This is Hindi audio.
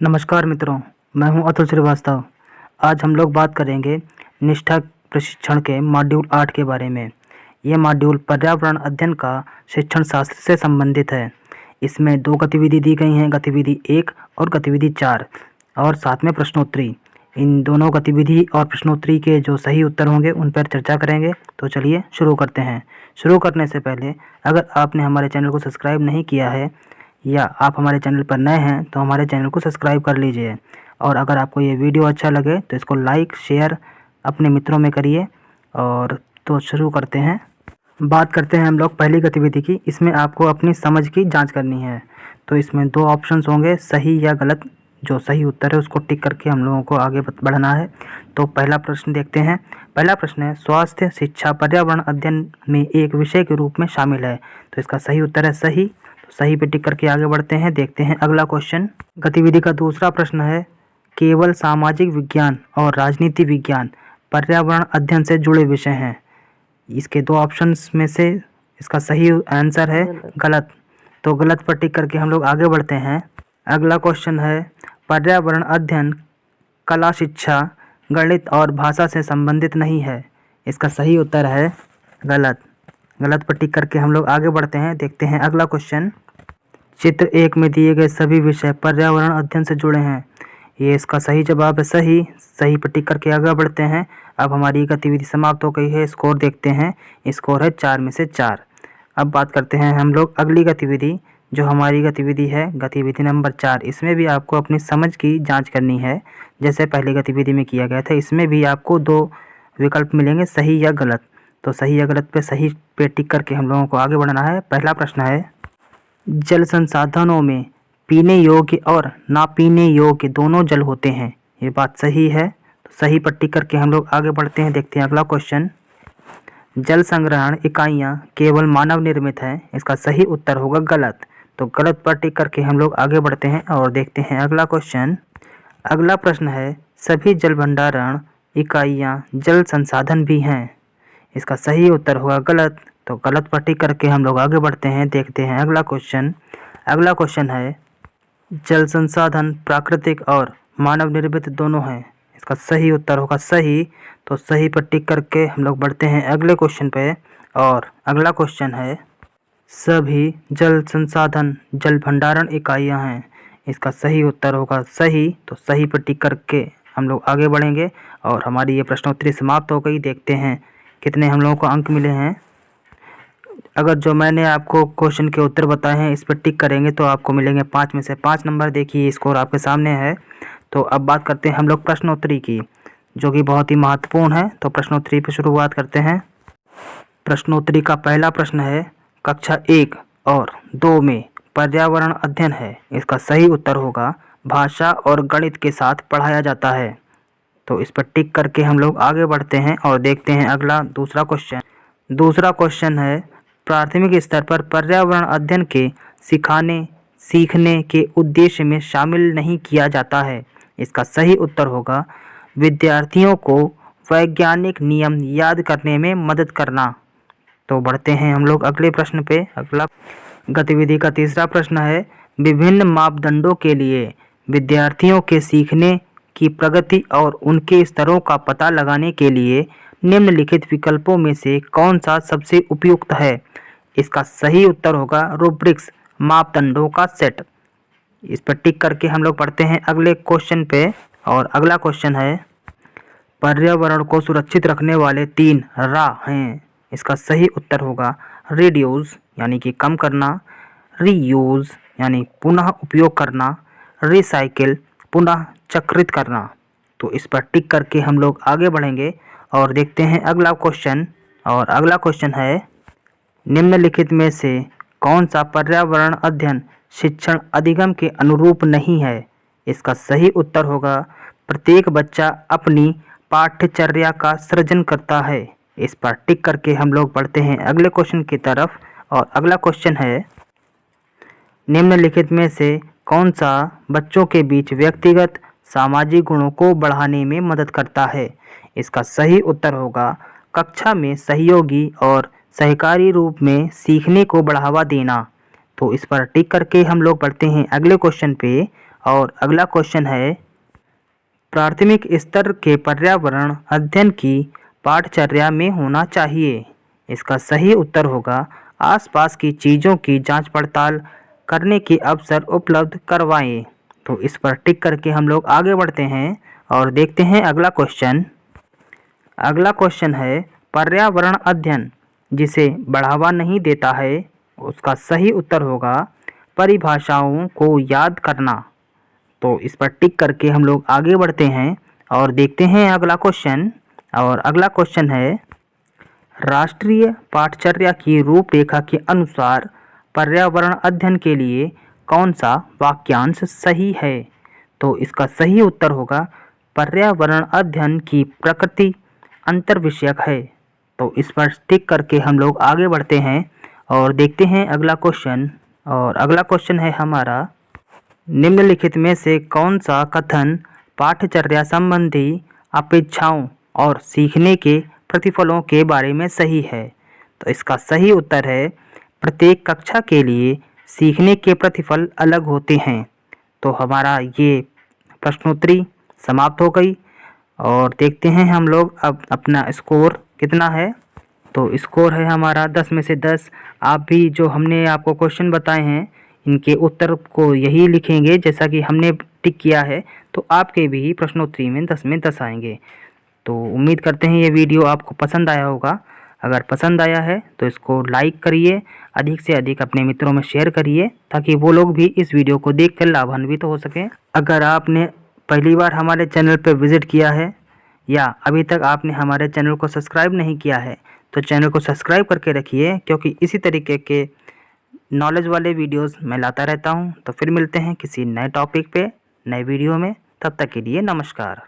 नमस्कार मित्रों, मैं हूं अतुल श्रीवास्तव। आज हम लोग बात करेंगे निष्ठा प्रशिक्षण के मॉड्यूल 8 के बारे में। यह मॉड्यूल पर्यावरण अध्ययन का शिक्षण शास्त्र से संबंधित है। इसमें 2 गतिविधि दी गई हैं, गतिविधि 1 और गतिविधि 4, और साथ में प्रश्नोत्तरी। इन दोनों गतिविधि और प्रश्नोत्तरी के जो सही उत्तर होंगे उन पर चर्चा करेंगे। तो चलिए शुरू करते हैं। शुरू करने से पहले अगर आपने हमारे चैनल को सब्सक्राइब नहीं किया है या आप हमारे चैनल पर नए हैं तो हमारे चैनल को सब्सक्राइब कर लीजिए, और अगर आपको ये वीडियो अच्छा लगे तो इसको लाइक शेयर अपने मित्रों में करिए। और तो शुरू करते हैं। बात करते हैं हम लोग पहली गतिविधि की। इसमें आपको अपनी समझ की जांच करनी है। तो इसमें 2 ऑप्शंस होंगे, सही या गलत। जो सही उत्तर है उसको टिक करके हम लोगों को आगे बढ़ना है। तो पहला प्रश्न देखते हैं। पहला प्रश्न है, स्वास्थ्य शिक्षा पर्यावरण अध्ययन में एक विषय के रूप में शामिल है। तो इसका सही उत्तर है सही। सही पे टिक करके आगे बढ़ते हैं। देखते हैं अगला क्वेश्चन। गतिविधि का दूसरा प्रश्न है, केवल सामाजिक विज्ञान और राजनीति विज्ञान पर्यावरण अध्ययन से जुड़े विषय हैं। इसके 2 ऑप्शंस में से इसका सही आंसर है गलत। तो गलत पर टिक करके हम लोग आगे बढ़ते हैं। अगला क्वेश्चन है, पर्यावरण अध्ययन कला शिक्षा गणित और भाषा से संबंधित नहीं है। इसका सही उत्तर है गलत। गलत पर टिक करके हम लोग आगे बढ़ते हैं। देखते हैं अगला क्वेश्चन। चित्र 1 में दिए गए सभी विषय पर्यावरण अध्ययन से जुड़े हैं। ये इसका सही जवाब है सही। सही पर टिक करके आगे बढ़ते हैं। अब हमारी गतिविधि समाप्त हो गई है। स्कोर देखते हैं। स्कोर है 4 में से 4। अब बात करते हैं हम लोग अगली गतिविधि। जो हमारी गतिविधि है गतिविधि नंबर 4। इसमें भी आपको अपनी समझ की जांच करनी है, जैसे पहली गतिविधि में किया गया था। इसमें भी आपको 2 विकल्प मिलेंगे, सही या गलत। तो सही या गलत पे सही पे टिक करके हम लोगों को आगे बढ़ना है। पहला प्रश्न है, जल संसाधनों में पीने योग्य और ना पीने योग्य दोनों जल होते हैं। ये बात सही है। तो सही पर टिक करके हम लोग आगे बढ़ते हैं। देखते हैं अगला क्वेश्चन। जल संग्रहण इकाइयाँ केवल मानव निर्मित हैं। इसका सही उत्तर होगा गलत। तो गलत पर टिक करके हम लोग आगे बढ़ते हैं और देखते हैं अगला क्वेश्चन। अगला प्रश्न है, सभी जल भंडारण इकाइयाँ जल संसाधन भी हैं। इसका सही उत्तर होगा गलत। तो गलत पर टिक करके हम लोग आगे बढ़ते हैं। देखते हैं अगला क्वेश्चन। अगला क्वेश्चन है, जल संसाधन प्राकृतिक और मानव निर्मित दोनों हैं। इसका सही उत्तर होगा सही। तो सही पर टिक करके हम लोग बढ़ते हैं अगले क्वेश्चन पे। और अगला क्वेश्चन है, सभी जल संसाधन जल भंडारण इकाइयाँ हैं। इसका सही उत्तर होगा सही। तो सही पर टिक करके हम लोग आगे बढ़ेंगे और हमारी ये प्रश्नोत्तरी समाप्त हो गई। देखते हैं कितने हम लोगों को अंक मिले हैं। अगर जो मैंने आपको क्वेश्चन के उत्तर बताए हैं इस पर टिक करेंगे तो आपको मिलेंगे 5 में से 5 नंबर। देखिए स्कोर आपके सामने है। तो अब बात करते हैं हम लोग प्रश्नोत्तरी की, जो कि बहुत ही महत्वपूर्ण है। तो प्रश्नोत्तरी पर शुरुआत करते हैं। प्रश्नोत्तरी का पहला प्रश्न है, कक्षा 1 और 2 में पर्यावरण अध्ययन है। इसका सही उत्तर होगा भाषा और गणित के साथ पढ़ाया जाता है। तो इस पर टिक करके हम लोग आगे बढ़ते हैं और देखते हैं अगला दूसरा क्वेश्चन। दूसरा क्वेश्चन है, प्राथमिक स्तर पर पर्यावरण अध्ययन के सीखने के उद्देश्य में शामिल नहीं किया जाता है। इसका सही उत्तर होगा विद्यार्थियों को वैज्ञानिक नियम याद करने में मदद करना। तो बढ़ते हैं हम लोग अगले प्रश्न पे। अगला गतिविधि का तीसरा प्रश्न है, विभिन्न मापदंडों के लिए विद्यार्थियों के सीखने की प्रगति और उनके स्तरों का पता लगाने के लिए निम्नलिखित विकल्पों में से कौन सा सबसे उपयुक्त है। इसका सही उत्तर होगा रूब्रिक्स, मापदंडों का सेट। इस पर टिक करके हम लोग पढ़ते हैं अगले क्वेश्चन पे। और अगला क्वेश्चन है, पर्यावरण को सुरक्षित रखने वाले 3 राह हैं। इसका सही उत्तर होगा रिड्यूस यानी कि कम करना, रीयूज यानी पुनः उपयोग करना, रिसाइकिल पुनः चक्रित करना। तो इस पर टिक करके हम लोग आगे बढ़ेंगे और देखते हैं अगला क्वेश्चन। और अगला क्वेश्चन है, निम्नलिखित में से कौन सा पर्यावरण अध्ययन शिक्षण अधिगम के अनुरूप नहीं है। इसका सही उत्तर होगा प्रत्येक बच्चा अपनी पाठ्यचर्या का सृजन करता है। इस पर टिक करके हम लोग बढ़ते हैं अगले क्वेश्चन की तरफ। और अगला क्वेश्चन है, निम्नलिखित में से कौन सा बच्चों के बीच व्यक्तिगत सामाजिक गुणों को बढ़ाने में मदद करता है। इसका सही उत्तर होगा कक्षा में सहयोगी और सहकारी रूप में सीखने को बढ़ावा देना। तो इस पर टिक करके हम लोग बढ़ते हैं अगले क्वेश्चन पे। और अगला क्वेश्चन है, प्राथमिक स्तर के पर्यावरण अध्ययन की पाठचर्या में होना चाहिए। इसका सही उत्तर होगा, आसपास की चीज़ों की जांच पड़ताल करने के अवसर उपलब्ध करवाएं। तो इस पर टिक करके हम लोग आगे बढ़ते हैं और देखते हैं अगला क्वेश्चन। अगला क्वेश्चन है, पर्यावरण अध्ययन जिसे बढ़ावा नहीं देता है, उसका सही उत्तर होगा परिभाषाओं को याद करना। तो इस पर टिक करके हम लोग आगे बढ़ते हैं और देखते हैं अगला क्वेश्चन। और अगला क्वेश्चन है, राष्ट्रीय पाठचर्या की रूपरेखा के अनुसार पर्यावरण अध्ययन के लिए कौन सा वाक्यांश सही है? तो इसका सही उत्तर होगा, पर्यावरण अध्ययन की प्रकृति अंतर्विषयक है। तो इस पर टिक करके हम लोग आगे बढ़ते हैं और देखते हैं अगला क्वेश्चन। और अगला क्वेश्चन है हमारा, निम्नलिखित में से कौन सा कथन पाठचर्या संबंधी अपेक्षाओं और सीखने के प्रतिफलों के बारे में सही है? तो इसका सही उत्तर है, प्रत्येक कक्षा के लिए सीखने के प्रतिफल अलग होते हैं। तो हमारा ये प्रश्नोत्तरी समाप्त हो गई और देखते हैं हम लोग अब अपना स्कोर कितना है। तो स्कोर है हमारा 10 में से 10। आप भी जो हमने आपको क्वेश्चन बताए हैं इनके उत्तर को यही लिखेंगे जैसा कि हमने टिक किया है, तो आपके भी प्रश्नोत्तरी में 10 में 10 आएंगे। तो उम्मीद करते हैं ये वीडियो आपको पसंद आया होगा। अगर पसंद आया है तो इसको लाइक करिए, अधिक से अधिक अपने मित्रों में शेयर करिए ताकि वो लोग भी इस वीडियो को देखकर लाभान्वित तो हो सकें। अगर आपने पहली बार हमारे चैनल पर विजिट किया है या अभी तक आपने हमारे चैनल को सब्सक्राइब नहीं किया है तो चैनल को सब्सक्राइब करके रखिए, क्योंकि इसी तरीके के नॉलेज वाले वीडियोस मैं लाता रहता हूं। तो फिर मिलते हैं किसी नए टॉपिक पे नए वीडियो में, तब तक के लिए नमस्कार।